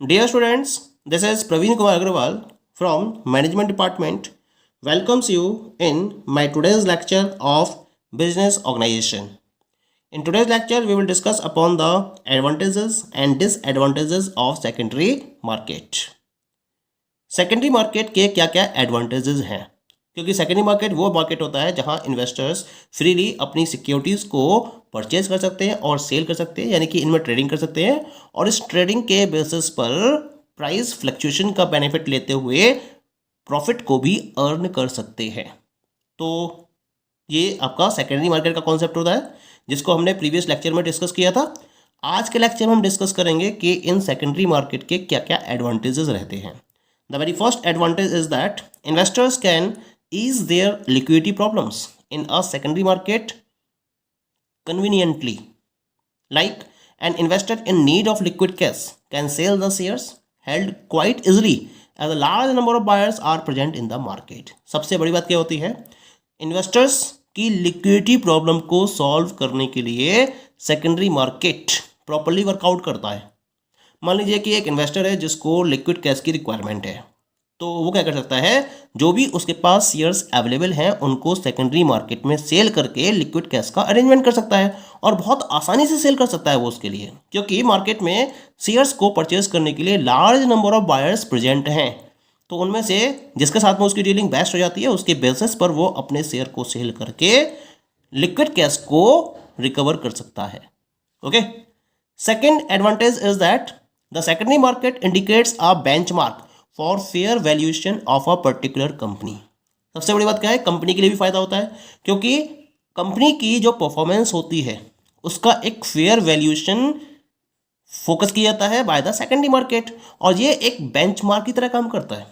Dear students, this is Praveen Kumar Agrawal from Management Department. Welcomes you in my today's lecture of Business Organization. In today's lecture, we will discuss upon the advantages and disadvantages of secondary market. Secondary market के क्या क्या advantages हैं, क्योंकि secondary market वो market होता है जहां investors freely अपनी सिक्योरिटीज़ को परचेज कर सकते हैं और सेल कर सकते हैं, यानी कि इनमें ट्रेडिंग कर सकते हैं और इस ट्रेडिंग के बेसिस पर प्राइस फ्लक्चुएशन का बेनिफिट लेते हुए प्रॉफिट को भी अर्न कर सकते हैं। तो ये आपका सेकेंडरी मार्केट का कॉन्सेप्ट होता है जिसको हमने प्रीवियस लेक्चर में डिस्कस किया था। आज के लेक्चर में हम डिस्कस करेंगे कि इन सेकेंडरी मार्केट के क्या क्या एडवांटेजेस रहते हैं। The very first advantage is that investors can ease their liquidity problems in a secondary market conveniently. Like an investor in need of liquid cash can sell the shares held quite easily as a large number of buyers are present in the market. सबसे बड़ी बात क्या होती है, investors की liquidity problem को solve करने के लिए सेकेंडरी मार्केट प्रॉपरली वर्कआउट करता है। मान लीजिए कि एक इन्वेस्टर है जिसको लिक्विड कैश की रिक्वायरमेंट है, तो वो क्या कर सकता है, जो भी उसके पास शेयर्स अवेलेबल हैं उनको सेकेंडरी मार्केट में सेल करके लिक्विड कैश का अरेंजमेंट कर सकता है और बहुत आसानी से सेल कर सकता है वो उसके लिए, क्योंकि मार्केट में शेयर्स को परचेज करने के लिए large number of buyers present हैं। तो उनमें से जिसके साथ में उसकी डीलिंग बेस्ट हो जाती है उसके बेसिस पर वो अपने शेयर को सेल करके लिक्विड कैश को रिकवर कर सकता है। Okay, second advantage is that the secondary market indicates a benchmark for fair valuation of a particular company. सबसे बड़ी बात क्या है, कंपनी के लिए भी फायदा होता है, क्योंकि कंपनी की जो परफॉर्मेंस होती है उसका एक फेयर वैल्यूएशन फोकस किया जाता है बाय द सेकेंडरी मार्केट, और ये एक बेंचमार्क की तरह काम करता है।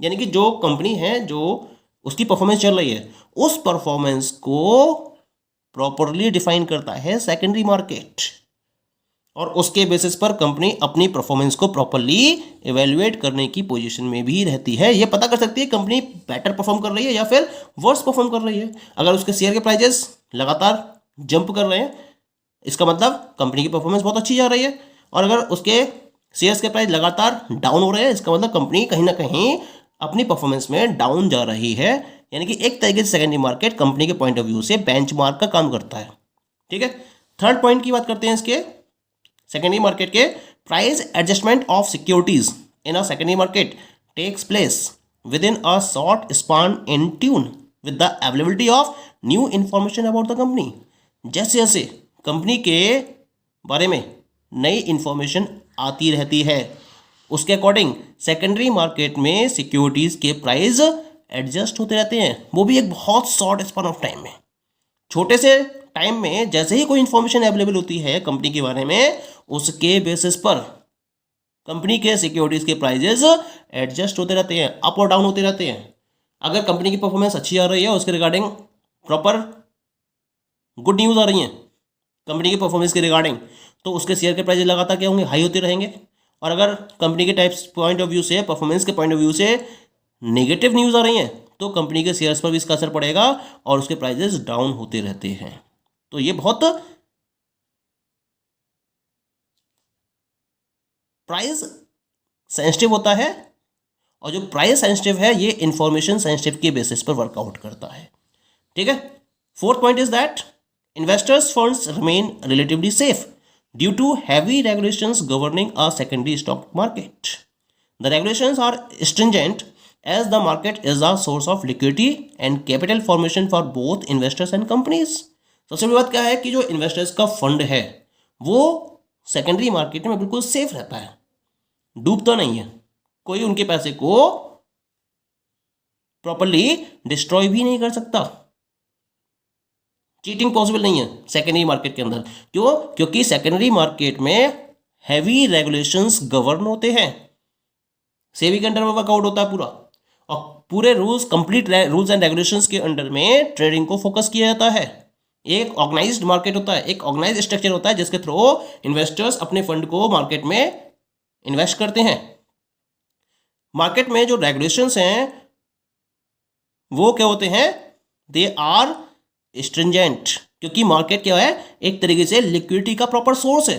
यानी कि जो कंपनी है, जो उसकी परफॉर्मेंस चल रही है, उस परफॉर्मेंस को प्रॉपरली डिफाइन करता है सेकेंडरी मार्केट, और उसके बेसिस पर कंपनी अपनी परफॉर्मेंस को प्रॉपरली इवेल्युएट करने की पोजीशन में भी रहती है। ये पता कर सकती है कंपनी बेटर परफॉर्म कर रही है या फिर वर्स परफॉर्म कर रही है। अगर उसके शेयर के प्राइजेस लगातार जंप कर रहे हैं, इसका मतलब कंपनी की परफॉर्मेंस बहुत अच्छी जा रही है, और अगर उसके शेयर्स के प्राइस लगातार डाउन हो रहे हैं, इसका मतलब कंपनी कहीं ना कहीं अपनी परफॉर्मेंस में डाउन जा रही है। यानी कि एक तरीके से सेकेंडरी मार्केट कंपनी के पॉइंट ऑफ व्यू से बेंचमार्क का काम करता है। ठीक है, थर्ड पॉइंट की बात करते हैं इसके सेकेंडरी मार्केट के। Price adjustment of securities in a secondary market takes place within a short span in tune with the availability of new information about the company. जैसे जैसे कंपनी के बारे में नई इंफॉर्मेशन आती रहती है, उसके अकॉर्डिंग सेकेंडरी मार्केट में सिक्योरिटीज के प्राइस एडजस्ट होते रहते हैं, वो भी एक बहुत शॉर्ट स्पान ऑफ टाइम में। छोटे से टाइम में जैसे ही कोई इंफॉर्मेशन अवेलेबल होती है कंपनी के बारे में, उसके बेसिस पर कंपनी के सिक्योरिटीज के प्राइजेस एडजस्ट होते रहते हैं, अप और डाउन होते रहते हैं। अगर कंपनी की परफॉर्मेंस अच्छी आ रही है, उसके रिगार्डिंग प्रॉपर गुड न्यूज़ आ रही है कंपनी की परफॉर्मेंस के रिगार्डिंग, तो उसके शेयर के प्राइजेस लगातार क्या होंगे, हाई होते रहेंगे। और अगर कंपनी के टाइप्स पॉइंट ऑफ व्यू से, परफॉर्मेंस के पॉइंट ऑफ व्यू से नेगेटिव न्यूज़ आ रही हैं, तो कंपनी के शेयर्स पर भी इसका असर पड़ेगा और उसके प्राइजेस डाउन होते रहते हैं। तो ये बहुत प्राइस सेंसिटिव होता है, और जो प्राइस सेंसिटिव है ये इंफॉर्मेशन सेंसिटिव के बेसिस पर वर्कआउट करता है। ठीक है, fourth point is that investors funds remain relatively safe due to heavy regulations governing a secondary stock market. The regulations are stringent as the market is a source of liquidity and capital formation for both investors and companies. सबसे बड़ी बात क्या है कि जो investors का fund है वो सेकेंडरी मार्केट में बिल्कुल सेफ रहता है, डूबता नहीं है, कोई उनके पैसे को प्रॉपरली डिस्ट्रॉय भी नहीं कर सकता, चीटिंग पॉसिबल नहीं है सेकेंडरी मार्केट के अंदर। क्यों? क्योंकि सेकेंडरी मार्केट में हैवी रेगुलेशंस गवर्न होते हैं, सेबी के अंडर में वर्कआउट होता है पूरा, और पूरे rules, complete rules and regulations के अंडर में ट्रेडिंग को फोकस किया जाता है। एक ऑर्गेनाइज्ड मार्केट होता है, एक ऑर्गेनाइज्ड स्ट्रक्चर होता है जिसके थ्रू इन्वेस्टर्स अपने फंड को मार्केट में इन्वेस्ट करते हैं। मार्केट में जो रेगुलेशंस हैं वो क्या होते हैं, दे आर स्ट्रिंजेंट, क्योंकि मार्केट क्या है, एक तरीके से लिक्विडिटी का प्रॉपर सोर्स है,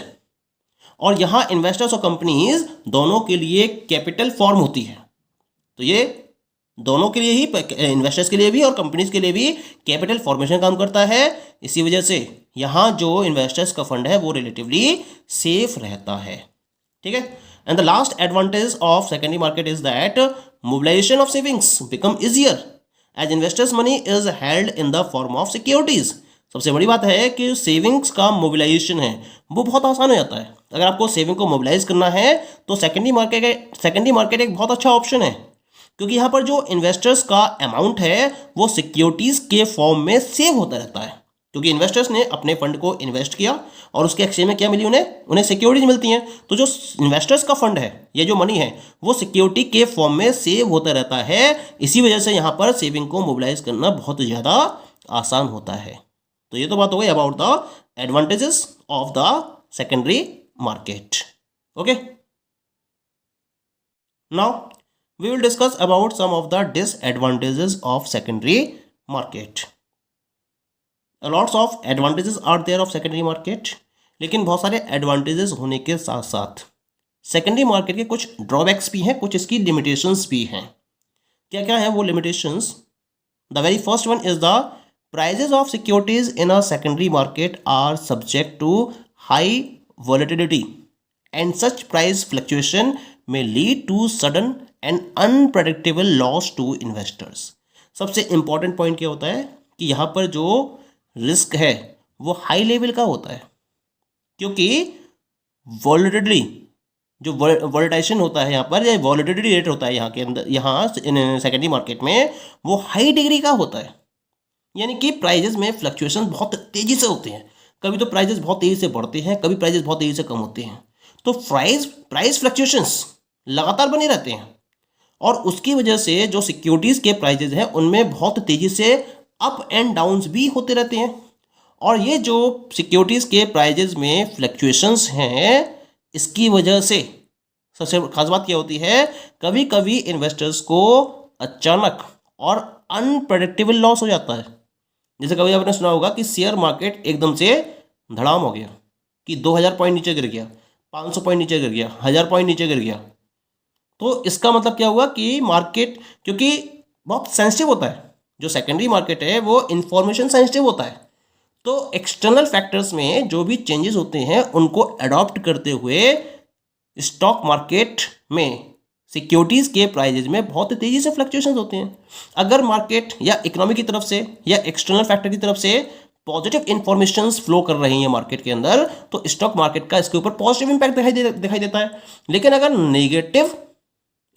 और यहाँ इन्वेस्टर्स और कंपनीज दोनों के लिए कैपिटल फॉर्म होती है। तो ये दोनों के लिए ही, इन्वेस्टर्स के लिए भी और कंपनीज के लिए भी कैपिटल फॉर्मेशन काम करता है। इसी वजह से यहाँ जो इन्वेस्टर्स का फंड है वो रिलेटिवली सेफ रहता है। ठीक है। And the last advantage of secondary market is that mobilisation of savings become easier as investors money is held in the form of securities. सबसे बड़ी बात है कि सेविंग्स का मोबिलाइजेशन है वो बहुत आसान हो जाता है। अगर आपको सेविंग को मोबिलाइज करना है तो सेकेंडरी मार्केट एक बहुत अच्छा ऑप्शन है, क्योंकि यहाँ पर जो इन्वेस्टर्स का अमाउंट है वो सिक्योरिटीज के फॉर्म में सेव होता रहता है, क्योंकि इन्वेस्टर्स ने अपने फंड को इन्वेस्ट किया और उसके एक्सचेंज में क्या मिली, उन्हें सिक्योरिटीज मिलती हैं। तो जो इन्वेस्टर्स का फंड है, ये जो मनी है वो सिक्योरिटी के फॉर्म में सेव होता रहता है। इसी वजह से यहाँ पर सेविंग को मोबिलाइज करना बहुत ज़्यादा आसान होता है। तो ये तो बात हो गई about the advantages of the secondary market. Okay, now we will discuss about some of the disadvantages of secondary market. Lots of advantages are there of secondary market, लेकिन बहुत सारे advantages होने के साथ साथ secondary market के कुछ drawbacks भी हैं, कुछ इसकी limitations भी हैं। क्या क्या है वो limitations? The very first one is the prices of securities in a secondary market are subject to high volatility and such price fluctuation may lead to sudden and unpredictable loss to investors. सबसे important point क्या होता है कि यहाँ पर जो risk है वो हाई लेवल का होता है, क्योंकि वॉलेटिलिटी जो वॉलेटाइजेशन होता है यहाँ पर, या वॉलेटिलिटी रेट होता है यहाँ के अंदर, यहाँ सेकेंडरी मार्केट में वो हाई डिग्री का होता है। यानी कि प्राइजेस में फ्लक्चुएशन बहुत तेज़ी से होते हैं। कभी तो प्राइजेस बहुत तेज़ी से बढ़ते हैं, कभी प्राइजेस बहुत तेज़ी से कम होते हैं। तो प्राइस फ्लक्चुएशंस लगातार बने रहते हैं और उसकी वजह से जो सिक्योरिटीज़ के प्राइजेज हैं उनमें बहुत तेज़ी से अप एंड डाउन्स भी होते रहते हैं। और ये जो सिक्योरिटीज़ के प्राइजेज में फ्लक्चुएशंस हैं, इसकी वजह से सबसे खास बात क्या होती है, कभी कभी इन्वेस्टर्स को अचानक और अनप्रेडिक्टेबल लॉस हो जाता है। जैसे कभी आपने सुना होगा कि शेयर मार्केट एकदम से धड़ाम हो गया, कि 2000 पॉइंट नीचे गिर गया, 500 पॉइंट नीचे गिर गया, 1000 पॉइंट नीचे गिर गया। तो इसका मतलब क्या हुआ कि मार्केट, क्योंकि बहुत सेंसिटिव होता है, जो सेकेंडरी मार्केट है वो इंफॉर्मेशन सेंसिटिव होता है, तो एक्सटर्नल फैक्टर्स में जो भी चेंजेस होते हैं उनको अडॉप्ट करते हुए स्टॉक मार्केट में सिक्योरिटीज़ के प्राइजेज में बहुत तेज़ी से फ्लक्चुएशंस होते हैं। अगर मार्केट या इकोनॉमी की तरफ से या एक्सटर्नल फैक्टर की तरफ से पॉजिटिव इंफॉर्मेशंस फ्लो कर रही हैं मार्केट के अंदर, तो स्टॉक मार्केट का इसके ऊपर पॉजिटिव इंपैक्ट दिखाई देता है। लेकिन अगर नेगेटिव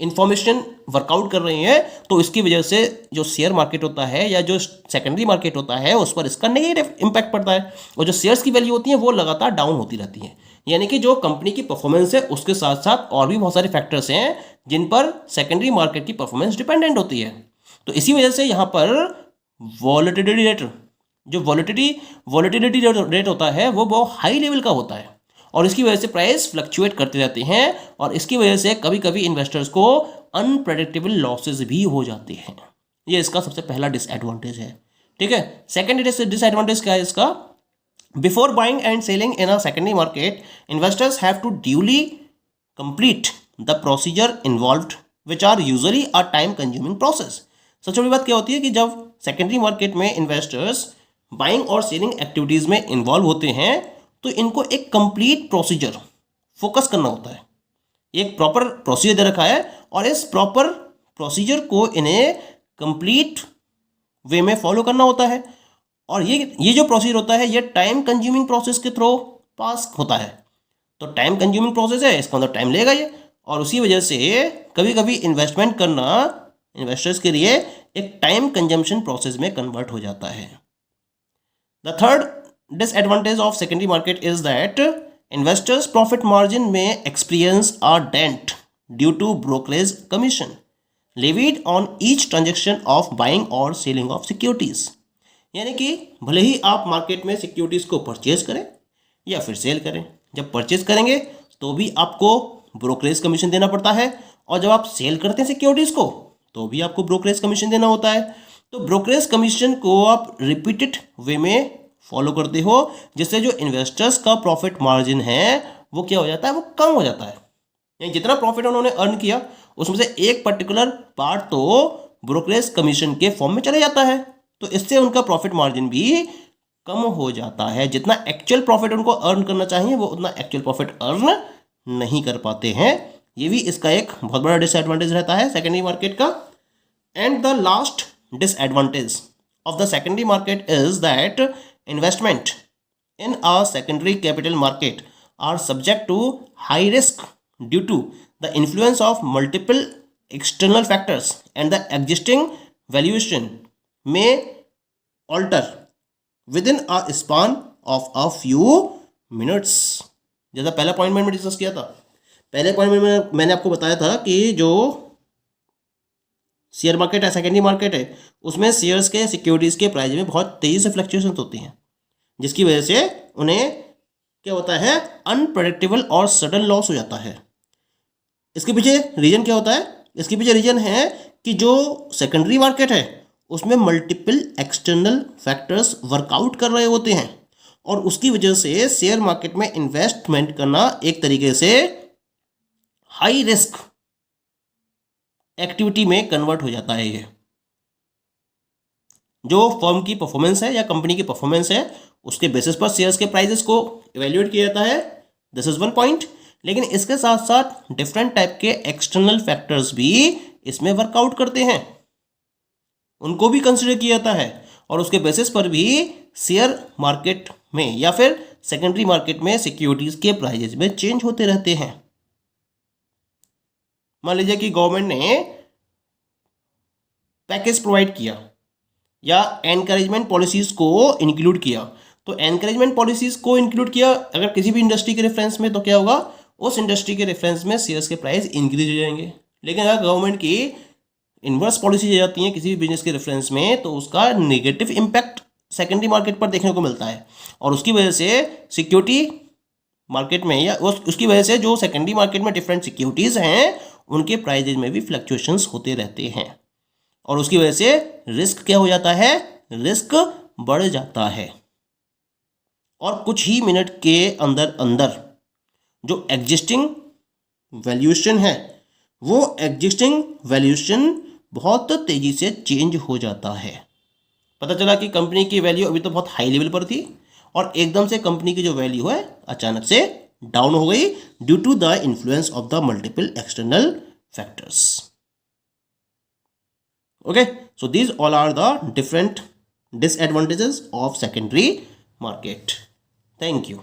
इंफॉर्मेशन वर्कआउट कर रही है तो इसकी वजह से जो शेयर मार्केट होता है या जो सेकेंडरी मार्केट होता है उस पर इसका नेगेटिव इंपैक्ट पड़ता है, और जो शेयर्स की वैल्यू होती है वो लगातार डाउन होती रहती है। यानी कि जो कंपनी की परफॉर्मेंस है उसके साथ साथ और भी बहुत सारे फैक्टर्स हैं जिन पर सेकेंडरी मार्केट की परफॉर्मेंस डिपेंडेंट होती है। तो इसी वजह से यहाँ पर वॉलेटिलिटी रेट, जो वॉलेटिलिटी रेट होता है वो बहुत हाई लेवल का होता है, और इसकी वजह से प्राइस फ्लक्चुएट करते रहते हैं, और इसकी वजह से कभी कभी इन्वेस्टर्स को अनप्रेडिक्टेबल लॉसेस भी हो जाते हैं। ये इसका सबसे पहला डिसएडवांटेज है। ठीक है। सेकेंड डिसएडवांटेज क्या है इसका? Before buying and selling in a secondary market, investors have to duly complete the procedure involved which are usually a time consuming process. सबसे बड़ी बात क्या होती है कि जब सेकेंडरी मार्केट में इन्वेस्टर्स बाइंग और सेलिंग एक्टिविटीज़ में इन्वॉल्व होते हैं तो इनको एक कंप्लीट प्रोसीजर फोकस करना होता है। एक प्रॉपर प्रोसीजर दे रखा है और इस प्रॉपर प्रोसीजर को इन्हें कंप्लीट वे में फॉलो करना होता है, और ये जो प्रोसीजर होता है ये टाइम कंज्यूमिंग प्रोसेस के थ्रू पास होता है। तो टाइम कंज्यूमिंग प्रोसेस है, इसका अंदर टाइम लेगा ये, और उसी वजह से कभी कभी इन्वेस्टमेंट करना इन्वेस्टर्स के लिए एक टाइम कंजम्पशन प्रोसेस में कन्वर्ट हो जाता है। The third disadvantage of secondary market is that investors profit margin may experience a dent due to brokerage commission levied on each transaction of buying or selling of securities। यानी कि भले ही आप market में securities को purchase करें या फिर cell करें, जब परचेज करेंगे तो भी आपको ब्रोकरेज कमीशन देना पड़ता है, और जब आप सेल करते हैं सिक्योरिटीज़ को तो भी आपको ब्रोकरेज कमीशन देना होता है। तो ब्रोकरेज कमीशन को आप रिपीटेड वे में फॉलो करते हो, जिससे जो इन्वेस्टर्स का प्रॉफिट मार्जिन है वो क्या हो जाता है, वो कम हो जाता है। यानी जितना प्रॉफिट उन्होंने अर्न किया उसमें से एक पर्टिकुलर पार्ट तो ब्रोकरेज कमीशन के फॉर्म में चले जाता है, तो इससे उनका प्रॉफिट मार्जिन भी कम हो जाता है। जितना एक्चुअल प्रॉफिट उनको अर्न करना चाहिए वो उतना एक्चुअल प्रॉफिट अर्न नहीं कर पाते हैं। ये भी इसका एक बहुत बड़ा डिसएडवांटेज रहता है सेकेंडरी मार्केट का। And the last disadvantage of the secondary market is that investment in a secondary capital market are subject to high risk due to the influence of multiple external factors and the existing valuation may alter within a span of a few minutes। जैसा पहला point मैंने discuss किया था, पहले point में मैंने आपको बताया था कि जो शेयर मार्केट है, सेकेंडरी मार्केट है, उसमें शेयर्स के सिक्योरिटीज़ के प्राइस में बहुत तेज़ी से फ्लक्चुएशन होती हैं, जिसकी वजह से उन्हें क्या होता है, अनप्रेडिक्टेबल और सडन लॉस हो जाता है। इसके पीछे रीज़न क्या होता है? इसके पीछे रीज़न है कि जो सेकेंडरी मार्केट है उसमें मल्टीपल एक्सटर्नल फैक्टर्स वर्कआउट कर रहे होते हैं और उसकी वजह से शेयर मार्केट में इन्वेस्टमेंट करना एक तरीके से हाई रिस्क एक्टिविटी में कन्वर्ट हो जाता है। ये जो फर्म की परफॉर्मेंस है या कंपनी की परफॉर्मेंस है उसके बेसिस पर शेयर्स के प्राइसेस को इवेल्युएट किया जाता है, दिस इज वन पॉइंट। लेकिन इसके साथ साथ डिफरेंट टाइप के एक्सटर्नल फैक्टर्स भी इसमें वर्कआउट करते हैं, उनको भी कंसिडर किया जाता है और उसके बेसिस पर भी शेयर मार्केट में या फिर सेकेंडरी मार्केट में सिक्योरिटीज के प्राइजेस में चेंज होते रहते हैं। मान लीजिए कि गवर्नमेंट ने पैकेज प्रोवाइड किया या एनकरेजमेंट पॉलिसीज को इंक्लूड किया, तो एनकरेजमेंट पॉलिसीज को इंक्लूड किया अगर किसी भी इंडस्ट्री के रेफरेंस में, तो क्या होगा, उस इंडस्ट्री के रेफरेंस में शेयर्स के प्राइस इंक्रीज हो जाएंगे। लेकिन अगर गवर्नमेंट की इन्वर्स पॉलिसी आ जाती है किसी भी बिजनेस के रेफरेंस में, तो उसका नेगेटिव इम्पैक्ट सेकेंडरी मार्केट पर देखने को मिलता है और उसकी वजह से सिक्योरिटी मार्केट में या उसकी वजह से जो सेकेंडरी मार्केट में डिफरेंट सिक्योरिटीज़ हैं उनके प्राइजेज में भी फ्लक्चुएशंस होते रहते हैं और उसकी वजह से रिस्क क्या हो जाता है, रिस्क बढ़ जाता है। और कुछ ही मिनट के अंदर अंदर जो एग्जिस्टिंग वैल्यूएशन है वो एग्जिस्टिंग वैल्यूएशन बहुत तेज़ी से चेंज हो जाता है। पता चला कि कंपनी की वैल्यू अभी तो बहुत हाई लेवल पर थी और एकदम से कंपनी की जो वैल्यू है अचानक से डाउन हो गई due to the influence of the multiple external factors. Okay, so these all are the different disadvantages of secondary market. Thank you.